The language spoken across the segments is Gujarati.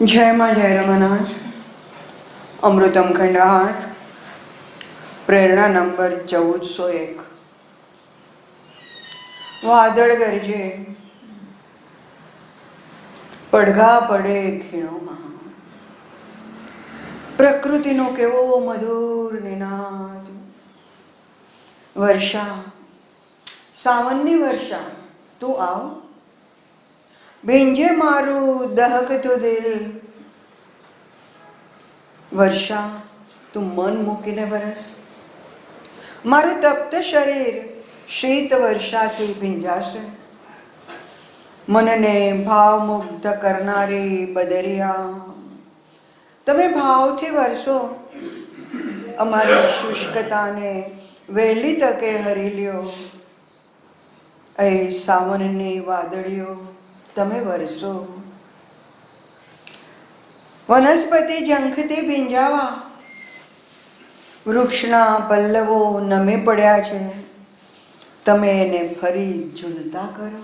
જય માં જય રમાનાથ. અમૃતમ ખંડ 8, પ્રેરણા નંબર 1401. વાદળ ગરજે, પડઘા પડે ખીણોમાં, પ્રકૃતિનો કેવો મધુર નિનાદ. વર્ષા, સાવનની વર્ષા, તું આવ, ભીંજે મારું દહકતું દિલ. વર્ષા, તું મન મૂકીને વરસ, મારું તપ્ત શરીર શીત વર્ષાથી ભીંજાશે. મનને ભાવમુગ્ધ કરનારી બદરિયા, તમે ભાવથી વરસો, અમારી શુષ્કતાને વહેલી તકે હરી લ્યો. એ સાવનની વાદળીઓ, તમે વરસો. વનસ્પતિ ઝંખથી ભીંજાવા, વૃક્ષના પલ્લવો નમે પડ્યા છે, તમે એને ફરી ઝૂલતા કરો.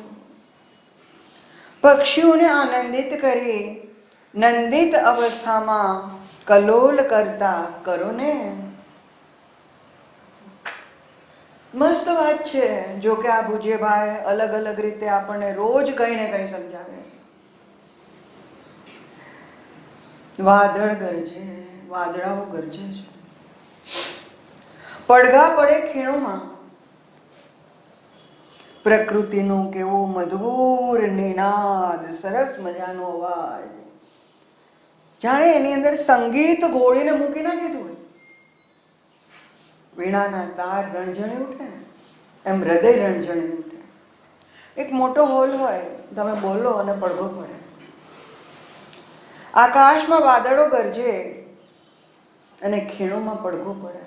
પક્ષીઓને આનંદિત કરી નંદિત અવસ્થામાં કલોલ કરતા કરો ને. મસ્ત વાત છે. જો કે આ ભુજેભાઈ અલગ અલગ રીતે આપણને રોજ કંઈ ને કંઈ સમજાવે. વાદળ ગરજે, વાદળાઓ ગરજે છે, પડઘા પડે ખીણોમાં, પ્રકૃતિનો કેવો મધુર નિનાદ, સરસ મજાનો અવાજ, જાણે એની અંદર સંગીત ઘોળીને મૂકી ના દીધું હોય. વીણાના તાર રણઝણી ઉઠે ને એમ હૃદય રણઝણી ઉઠે. એક મોટો હોલ હોય, તમે બોલો અને પડઘો પડે. આકાશમાં વાદળો ગરજે અને ખીણોમાં પડઘો પડે.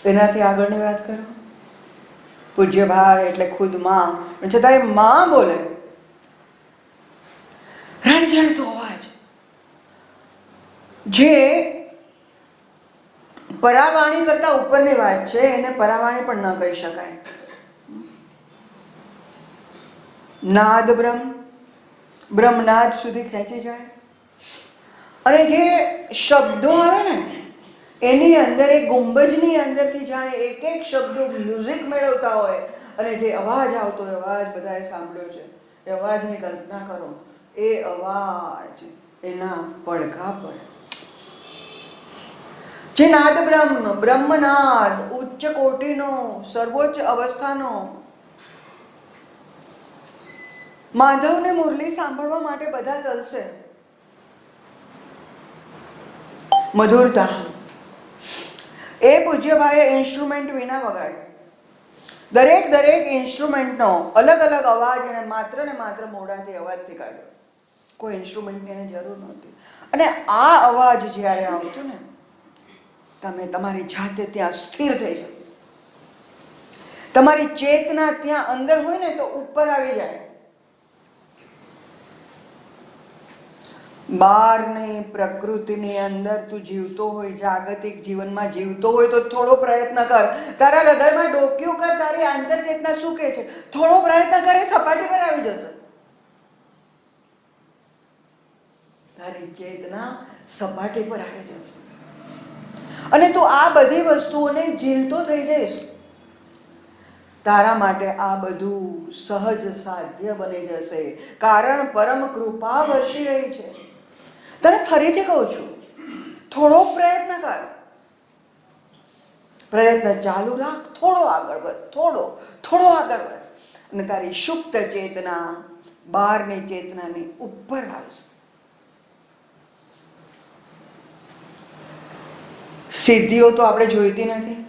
તેનાથી આગળની વાત કરો. પૂજ્ય ભાઈ એટલે ખુદ માં, છતાં માં બોલે, રણઝણતો અવાજ, જે પરાવાણી કરતા ઉપરની વાત છે. એને પરાવાણી પણ ન કહી શકાય. નાદ બ્રહ્મ, બ્રહ્મનાદ સુધી ખેંચી જાય. અને જે શબ્દો આવે ને એની અંદર, એ ગુંબજની અંદરથી જાણે એક એક શબ્દો મ્યુઝિક મેળવતા હોય. અને જે અવાજ આવતો હોય, અવાજ બધાએ સાંભળ્યો છે, એ અવાજની કલ્પના કરો. એ અવાજ, એના પડઘા પડે. જે નાદ બ્રહ્મ, બ્રહ્મનાદ, ઉચ્ચ કોટીનો, સર્વોચ્ચ અવસ્થાનો. માધવને મુરલી સાંભળવા માટે બધા ચાલશે. મધુરતા. એ પૂજ્યભાઈએ ઇન્સ્ટ્રુમેન્ટ વિના વગાડે. દરેક ઇન્સ્ટ્રુમેન્ટનો અલગ અલગ અવાજ એને માત્ર ને માત્ર મોઢાથી અવાજથી કાઢ્યો. કોઈ ઇન્સ્ટ્રુમેન્ટની એને જરૂર નહોતી. અને આ અવાજ જ્યારે આવતો ને, તમે તમારી જાતે ત્યાં સ્થિર થઈ જાઓ. તમારી ચેતના ત્યાં અંદર હોય ને તો ઉપર આવી જાય. બહારની પ્રકૃતિની અંદર તું જીવતો હોય, જાગતિક જીવનમાં જીવતો હોય તો થોડો પ્રયત્ન કર. તારા હૃદયમાં ડોક્યું કર, તારી આંતર ચેતના શું કહે છે. થોડો પ્રયત્ન કરે, સપાટી પર આવી જશે. તારી ચેતના સપાટી પર આવી જશે અને તું આ બધી વસ્તુઓને ઝીલતો થઈ જઈશ. તારા માટે આ બધું સહજ સાધ્ય બની જશે. કારણ પરમ કૃપા વર્ષી રહી છે. તને ફરીથી કહું છું, થોડો પ્રયત્ન કર. પ્રયત્ન ચાલુ રાખ. થોડો આગળ વધ, થોડો આગળ વધ, અને તારી સુપ્ત ચેતના બહારની ચેતનાની ઉપર આવશે. સિદ્ધિઓ તો આપણે જોઈતી નથી.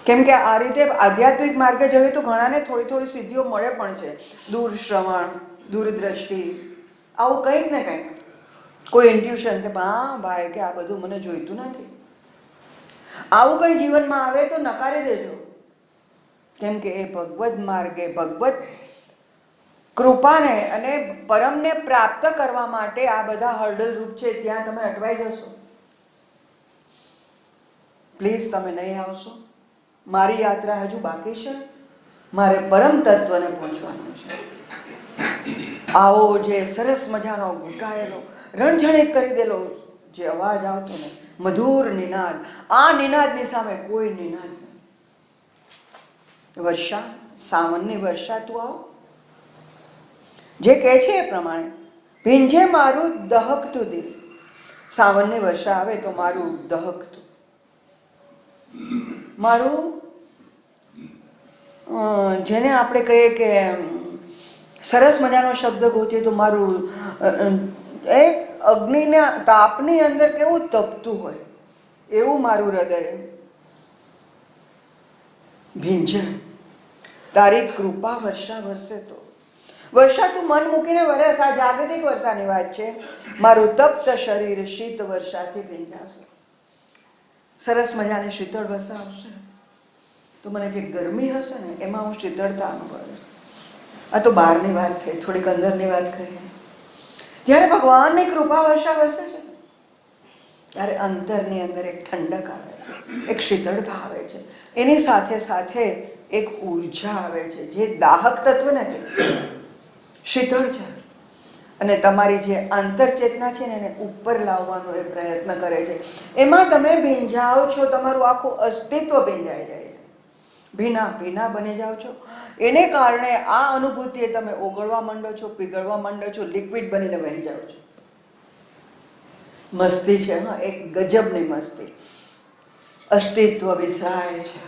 કેમ કે આ રીતે આધ્યાત્મિક માર્ગે જઈએ તો ઘણાને થોડી થોડી સિદ્ધિઓ મળે પણ છે. દૂર શ્રવણ, દૂરદ્રષ્ટિ, આવું કંઈક ને કંઈક, કોઈ ઇન્ટ્યુશન કે હા ભાઈ કે આ બધું મને જોઈતું નથી. આવું કંઈ જીવનમાં આવે તો નકારી દેજો. કેમ કે એ ભગવદ માર્ગે, ભગવત કૃપાને અને પરમને પ્રાપ્ત કરવા માટે આ બધા હર્ડલ રૂપ છે. ત્યાં તમે અટવાઈ જશો. પ્લીઝ તમે નહીં આવશો. મારી યાત્રા હજુ બાકી છે, મારે પરમ તત્વને પહોંચવાનું છે. આવો જે સરસ મજાનો ઘૂંટાયેલો રણઝણિત કરી દેલો જે અવાજ આવતો ને, મધુર નિનાદ, આ નિનાદની સામે કોઈ નિનાદ નહીં. વર્ષા, સાવનની વર્ષા તું આવ, જે કહે છે એ પ્રમાણે ભીંજે મારું દહકતું દિલ. સાવનની વર્ષા આવે તો મારું દહકતું, મારું જેને આપણે કહીએ કે સરસ મજાનો શબ્દ ગોતીએ તો મારું એક અગ્નિના તાપની અંદર કેવું તપતું હોય એવું મારું હૃદય ભીંજે. તારી કૃપા વર્ષા વરસે તો. વર્ષા તું મન મૂકીને વરસ. આ જાગતિક વર્ષાની વાત છે. મારું તપ્ત શરીર શીત વર્ષાથી ભીંજાશે. સરસ મજાની શીતળ વર્ષા આવશે તો મને જે ગરમી હશે ને એમાં હું શીતળતા અનુભવીશ. આ તો બહારની વાત થઈ, થોડીક અંદરની વાત કરીએ. જ્યારે ભગવાનની કૃપા વર્ષા વરસે છે ત્યારે અંતરની અંદર એક ઠંડક આવે છે, એક શીતળતા આવે છે, એની સાથે સાથે એક ઉર્જા આવે છે જે દાહક તત્વ નથી, શીતળ છે. અને તમારી જે આંતરચેતના છે ને એને ઉપર લાવવાનો એ પ્રયત્ન કરે છે. એમાં તમે ભીંજાઓ છો, તમારું આખું અસ્તિત્વ ભીંજાઈ જાય છે, ભીના ભીના બની જાઓ છો. એને કારણે આ અનુભૂતિએ તમે ઓગળવા માંડો છો, પીગળવા માંડો છો, લિક્વિડ બનીને વહી જાઓ છો. મસ્તી છે, હા, એક ગજબની મસ્તી. અસ્તિત્વ વિસરાય છે.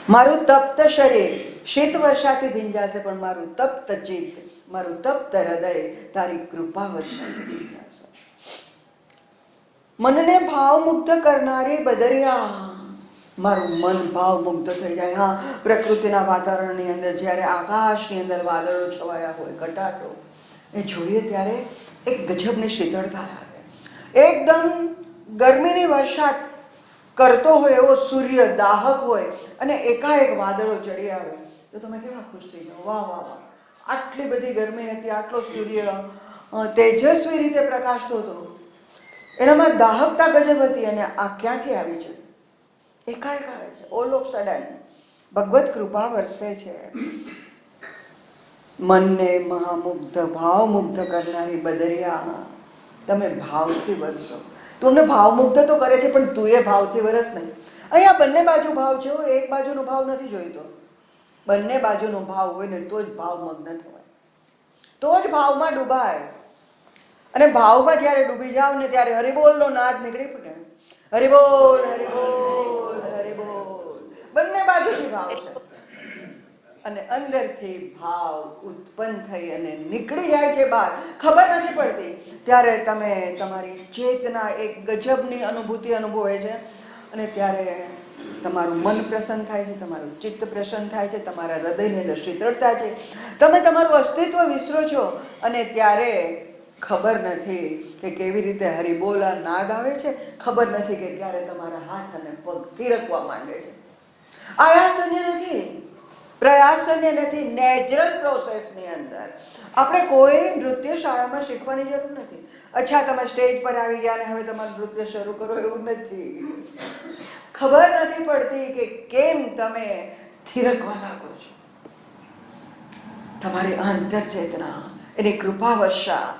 મારું તપ્ત શરીર શીત વર્ષાથી ભીંજાશે, પણ મારું તપ્ત ચિત્ત, મારું તપ્ત હૃદય તારી કૃપા વર્ષાથી ભીંજાશે. મનને ભાવમુગ્ધ કરનારી બદરિયા, મારું મન ભાવમુગ્ધ થઈ જાય. હા, પ્રકૃતિના વાતાવરણની અંદર જ્યારે આકાશની અંદર વાદળો છવાયા હોય, ઘટાટો, એ જોઈએ ત્યારે એક ગજબની શીતળતા લાગે. એકદમ ગરમીની વર્ષા કરતો હોય એવો સૂર્ય દાહક હોય અને એકાએક વાદળો ચડી આવે તો તમે કેવા ખુશ થઈ જાઓ. વાહ વાહ વાહ, આટલી બધી ગરમી હતી, આટલો સૂર્ય તેજસ્વી રીતે પ્રકાશતો હતો, એનામાં દાહકતા ગજબ હતી, અને આ ક્યાંથી આવી છે? એકાએક આવે છે, ઓલ ઓફ સડન ભગવત કૃપા વરસે છે. મનને મહામુગ્ધ ભાવમુગ્ધ કરનારી બદરિયા, તમે ભાવથી વરસો. તું અમને ભાવમુગ્ધ તો કરે છે, પણ તું એ ભાવથી વરસ નહીં. અહીંયા બંને બાજુ ભાવ છે, એક બાજુનો ભાવ નથી જોઈતો. બંને બાજુનો ભાવ હોય ને તો જ ભાવમગ્ન થવાય, તો જ ભાવમાં ડૂબાય. અને ભાવમાં જ્યારે ડૂબી જાવ ને ત્યારે હરિબોલનો નાદ નીકળી પડે. હરિબોલ હરિબોલ હરિબોલ, બંને બાજુથી ભાવ છે. અને અંદરથી ભાવ ઉત્પન્ન થઈ અને નીકળી જાય છે બહાર, ખબર નથી પડતી. ત્યારે તમે તમારી ચેતના એક ગજબની અનુભૂતિ અનુભવે છે. અને ત્યારે તમારું મન પ્રસન્ન થાય છે, તમારું ચિત્ત પ્રસન્ન થાય છે, તમારા હૃદયની અંદર શીતળતા છે, તમે તમારું અસ્તિત્વ વિસરો છો. અને ત્યારે ખબર નથી કે કેવી રીતે હરિબોલા નાદ આવે છે, ખબર નથી કે ક્યારે તમારા હાથ અને પગ થીરકવા માંડે છે. આયાસન્ય નથી, પ્રયાસન્ય નથી, નેચરલ પ્રોસેસની અંદર. આપણે કોઈ નૃત્ય શાળામાં શીખવાની જરૂર નથી. અચ્છા, તમે સ્ટેજ પર આવી ગયા ને હવે તમારું નૃત્ય શરૂ કરો, એવું નથી. ખબર નથી પડતી કે કેમ તમે થીરકવા લાગો છો. તમારી આંતરચેતના, એની કૃપા વર્ષા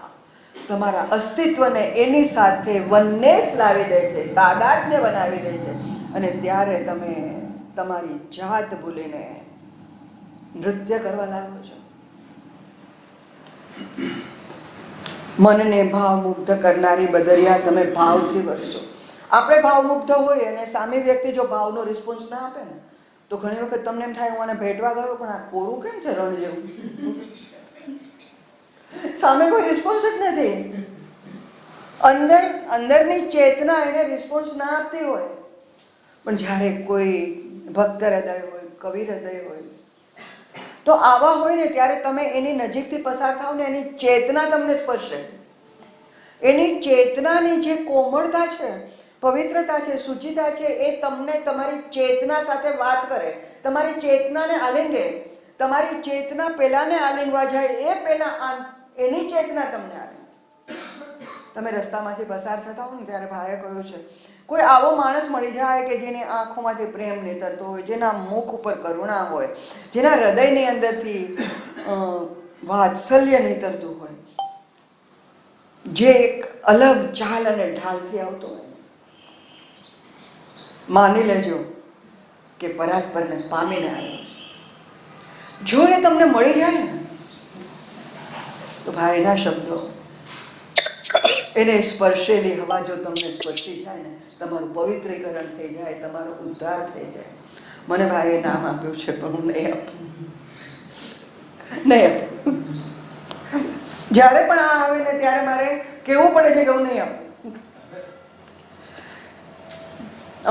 તમારા અસ્તિત્વને એની સાથે વનનેસ લાવી દે છે, તાદાત્મ્ય બનાવી દે છે. અને ત્યારે તમે તમારી જાત ભૂલીને નૃત્ય કરવા લાગો છો. મનને ભાવમુગ્ધ કરનારી બદરિયા, તમે ભાવથી વરસો. આપણે ભાવમુગ્ધ હોઈએ અને સામે વ્યક્તિ જો ભાવનો રિસ્પોન્સ ના આપે ને તો ઘણી વખત તમને એમ થાય હું આને ભેટવા ગયો પણ આ કોરું કેમ છે રણ જેવું, સામે કોઈ રિસ્પોન્સ જ નથી. અંદરની ચેતના એને રિસ્પોન્સ ના આપતી હોય. પણ જ્યારે કોઈ ભક્ત હૃદય હોય, કવિ હૃદય હોય, તો આવા હોય ને ત્યારે તમે એની નજીકથી પસાર થાવ ને એની ચેતના તમને સ્પર્શે. એની ચેતનાની જે કોમળતા છે, પવિત્રતા છે, શુચિતા છે, એ તમને તમારી ચેતના સાથે વાત કરે, તમારી ચેતનાને આલિંગે. તમારી ચેતના પેલાને આલિંગવા જાય એ પેલા એની ચેતના તમને આલિંગે. તમે રસ્તામાંથી પસાર થતા હો ને ત્યારે ભાઈએ કહ્યું છે કોઈ આવો માણસ મળી જાય કે જેની આંખોમાંથી પ્રેમ નીતરતો હોય, જેના મુખ ઉપર કરુણા હોય, જેના હૃદયની અંદરથી વાત્સલ્ય નીતરતું હોય, જે એક અલગ ચાલ અને ઢાલથી આવતો હોય, માની લેજો કે પરાત્પરને પામીને આવ્યો છે. જો એ તમને મળી જાય ને તો ભાઈના શબ્દો, એને સ્પર્શેલી હવા જો તમને સ્પર્શી જાય ને, તમારું પવિત્રીકરણ થઈ જાય, તમારો ઉદ્ધાર થઈ જાય. મને ભાઈએ નામ આપ્યું છે પણ હું નહીં આપું. જ્યારે પણ આ આવે ને ત્યારે મારે કેવું પડે છે કે હું નહીં આપું.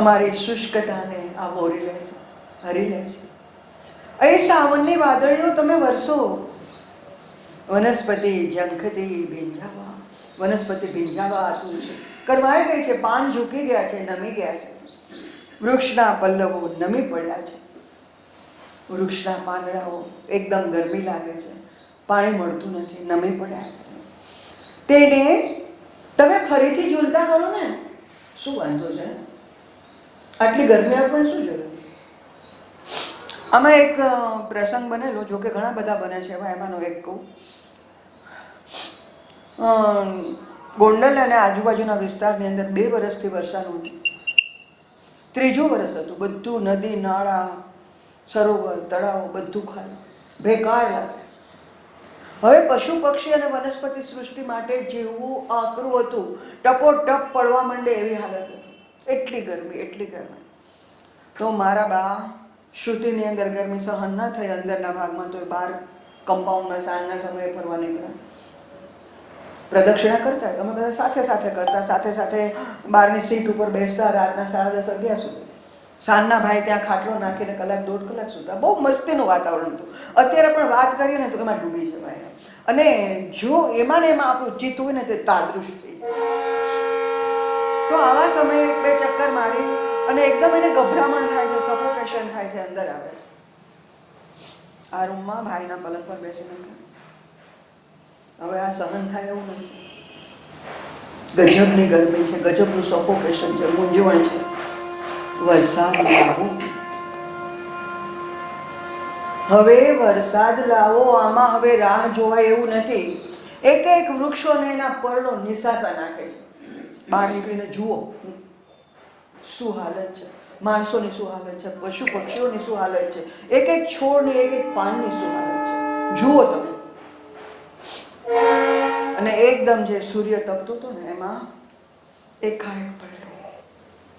અમારી શુષ્કતાને આ બોરી લે છે, હરી લે છે. અહીં સાવનની વાદળીઓ તમે વરસો, વનસ્પતિ ઝંખતી ભીંજાવા, વનસ્પતિ ભીંજાવા આતું છે. કરમાઈ ગઈ છે, પાન ઝૂકી ગયા છે, નમી ગયા છે. વૃક્ષના પલ્લવો નમી પડ્યા છે, વૃક્ષના પાંદડાઓ એકદમ ગરમી લાગે છે, પાણી મળતું નથી, નમી પડ્યા છે. તેને તમે ફરીથી ઝૂલતા કરો ને, શું વાંધો છે? આટલી ગરમી આપણને શું જરૂર? આમાં એક પ્રસંગ બનેલો, જો કે ઘણા બધા બને છે, એમાંનો એક કહું. ગોંડલ અને આજુબાજુના વિસ્તારની અંદર 2 વર્ષથી વરસાદ નહોતો. 3જું વર્ષ હતું. બધું નદી, નાળા, સરોવર, તળાવો બધું ખાલી બેકાર લાગે. હવે પશુ પક્ષી અને વનસ્પતિ સૃષ્ટિ માટે જેવું આકરું હતું, ટપોટપ પડવા માંડે એવી હાલત હતી. એટલી ગરમી. તો મારા બા શ્રુતિની અંદર ગરમી સહન ન થઈ અંદરના ભાગમાં, તો બહાર કમ્પાઉન્ડમાં સાંજના સમયે ફરવા નીકળ્યા, પ્રદક્ષિણા કરતા. અમે બધા સાથે કરતા, સાથે બહારની સીટ ઉપર બેસતા રાતના 10:30, 11 સુધી. સાંજના ભાઈ ત્યાં ખાટલો નાખીને 1-1.5 કલાક સુતા. બહુ મસ્તીનું વાતાવરણ હતું. અત્યારે પણ વાત કરીએ ને તો એમાં ડૂબી જવાય. અને જો એમાં ને એમાં આપણું ચિત્ત હોય ને તે તાદૃશ થઈ જાય. તો આવા સમયે 1-2 ચક્કર મારી અને એકદમ એને ગભરામણ થાય છે, સફોકેશન થાય છે, અંદર આવે. આ રૂમમાં ભાઈના પલંગ પર બેસીને હવે આ સહન થાય એવું નથી. ગજબની ગરમી છે, ગજબનું સફોકેશન છે, મૂંઝવણ છે. વરસાદ લાવો, હવે વરસાદ લાવો. આમાં હવે રાહ જોવાય એવું નથી. એક વૃક્ષોને એના પરડો નિશાસા નાખે છે. બહાર નીકળીને જુઓ શું હાલત છે, માણસોની શું હાલત છે, પશુ પક્ષીઓની શું હાલત છે, એક છોડની, એક પાનની શું હાલત છે, જુઓ તમે. અને એકદમ જે સૂર્ય તપતો હતો ને એમાં એકાએક પડ્યો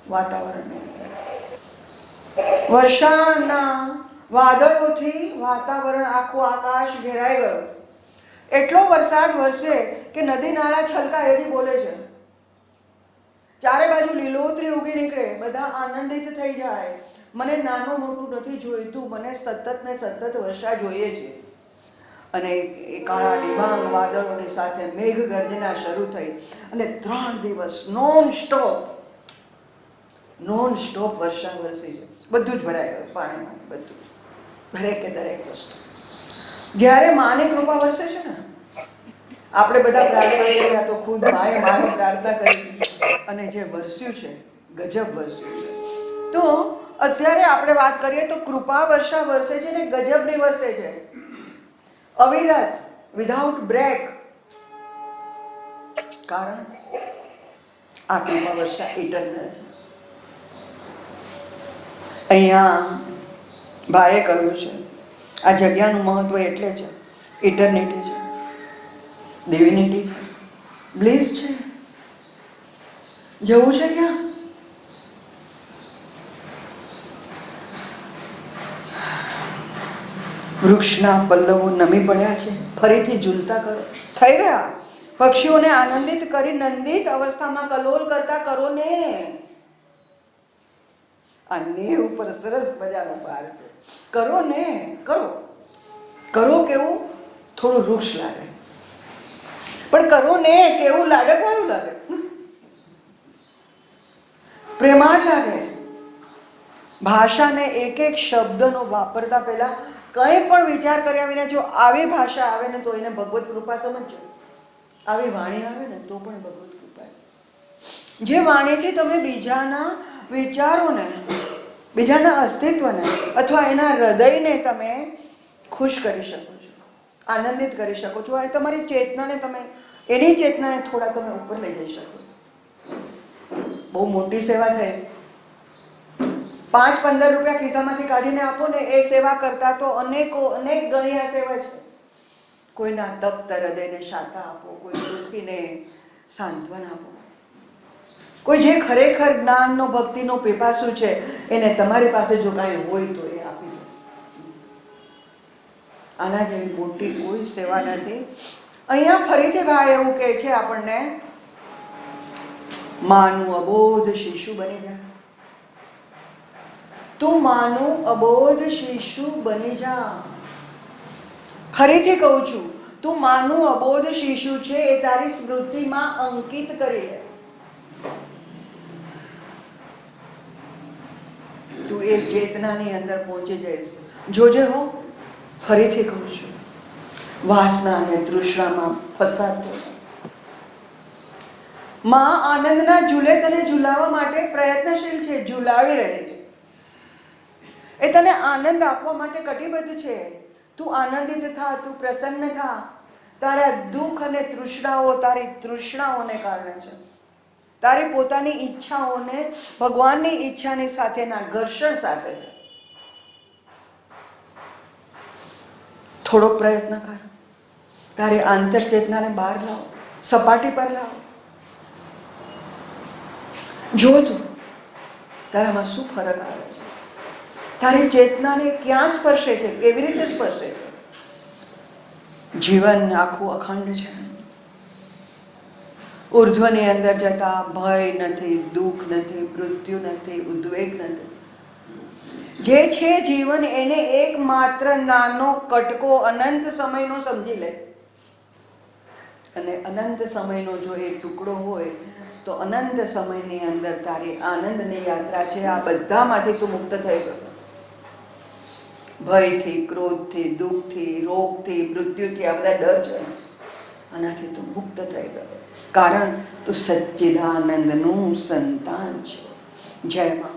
વાતાવરણ. વર્ષાના વાદળોથી વાતાવરણ, આખું આકાશ ઘેરાઈ ગયું. એટલો વરસાદ વરસે કે નદી નાળા છલકા એવી બોલે છે. ચારે બાજુ લીલોતરી ઉગી નીકળે, બધા આનંદિત થઈ જાય. મને નાનું મોટું નથી જોઈતું, મને સતત ને સતત વર્ષા જોઈએ છે. અને એ કાળા ડિબાંગ વાદળોની સાથે મેઘ ગર્જના શરૂ થઈ અને 3 દિવસ નોન સ્ટોપ વર્ષા વરસી છે. બધું જ ભરાઈ ગયું પાણીમાં, બધું જ, દરેકે દરેક વસ્તુ. જ્યારે માની કૃપા વરસે છે ને, આપણે બધા પ્રાર્થના કર્યા તો ખુદ માએ માની પ્રાર્થના કરી અને જે વરસ્યું છે, ગજબ વરસ્યું છે. તો અત્યારે આપણે વાત કરીએ તો કૃપા વર્ષા વરસે છે ને ગજબની વરસે છે, અવિરત, વિધાઉટ બ્રેક. કારણ આ કૃપા વર્ષા ઇટરનલ છે. અહીંયા ભાઈએ કહ્યું છે આ જગ્યાનું મહત્વ એટલે છે, ઇટર્નિટી છે, ડિવિનિટી છે, બ્લિસ છે. જવું છે ક્યાં? વૃક્ષના પલ્લવો નમી પડ્યા છે, ફરીથી ઝૂલતા કરો. થઈ ગયા. પક્ષીઓને આનંદિત કરી નંદિત અવસ્થામાં કલોલ કરતા કરો ને. આ ને ઉપર સરસ મજાનો પાર છે. કરો ને, કરો. કેવું? થોડું વૃક્ષ લાગે, પણ કરો ને કેવું લાગે? કયું લાગે? પ્રેમાળ લાગે. ભાષાને એક શબ્દનો વાપરતા પહેલા કંઈ પણ વિચાર કર્યા વિના જો આવી ભાષા આવે ને તો એને ભગવત કૃપા સમજજો. આવી વાણી આવે ને તો પણ ભગવત કૃપા. જે વાણીથી તમે બીજાના વિચારોને, બીજાના અસ્તિત્વને અથવા એના હૃદયને તમે ખુશ કરી શકો છો, આનંદિત કરી શકો છો. એ તમારી ચેતનાને તમે, એની ચેતનાને થોડા તમે ઉપર લઈ જઈ શકો. બહુ મોટી સેવા થઈ. 5-15 રૂપિયા ખિસ્સામાંથી કાઢીને આપો ને, એ સેવા કરતા તો અનેક ગણી આ સેવા છે. કોઈના તપ્ત હૃદયને શાતા આપો, કોઈ દુઃખીને સાંત્વન આપો, કોઈ જે ખરેખર જ્ઞાનનો, ભક્તિનો પીપાસુ છે એને તમારી પાસે જો કાંઈ હોય તો એ આપી દો. આના જેવી મોટી કોઈ સેવા નથી. અહીંયા ફરીથી ભાઈ એવું કહે છે આપણને, માનું અબોધ શિશુ બની જા. તું માનું અબોધ શિશુ બની જા. ફરીથી કહું છું, તું માનું અબોધ શિશુ છે એ તારી સ્મૃતિમાં અંકિત કરી લે. તું એ ચેતનાની અંદર પહોંચી જઈશ. જોજે હો, ફરીથી કહું છું, વાસના અને તૃષ્ણામાં ફસાતો. માં આનંદના ઝૂલે તને ઝૂલાવવા માટે પ્રયત્નશીલ છે, ઝૂલાવી રહી છે. એ તને આનંદ આપવા માટે કટિબદ્ધ છે. તું આનંદિત થા, તું પ્રસન્ન થા. તારા દુઃખ અને તૃષ્ણાઓ તારી તૃષ્ણાઓને કારણે છે. તારી પોતાની ઈચ્છાઓને ભગવાનની ઈચ્છાની સાથેના ઘર્ષણ સાથે છે. થોડોક પ્રયત્ન કર, તારી આંતરચેતનાને બહાર લાવો, સપાટી પર લાવો. જો તું તારામાં શું ફરક આવે છે, તારી ચેતનાને ક્યાં સ્પર્શે છે, કેવી રીતે સ્પર્શે છે. જીવન આખું અખંડ છે. ઉર્ધ્વની અંદર જતા ભય નથી, દુઃખ નથી, મૃત્યુ નથી, ઉદ્વેગ નથી. જે છે જીવન એને એકમાત્ર નાનો કટકો અનંત સમયનો સમજી લે. અને અનંત સમયનો જો એ ટુકડો હોય તો અનંત સમયની અંદર તારી આનંદની યાત્રા છે. આ બધામાંથી તું મુક્ત થઈ ગયો. ભયથી, ક્રોધથી, દુઃખથી, રોગથી, મૃત્યુથી, આ બધા ડર છે, આનાથી તું મુક્ત થઈ ગયો. કારણ તું સચ્ચિદાનંદનું સંતાન છે. જય મા.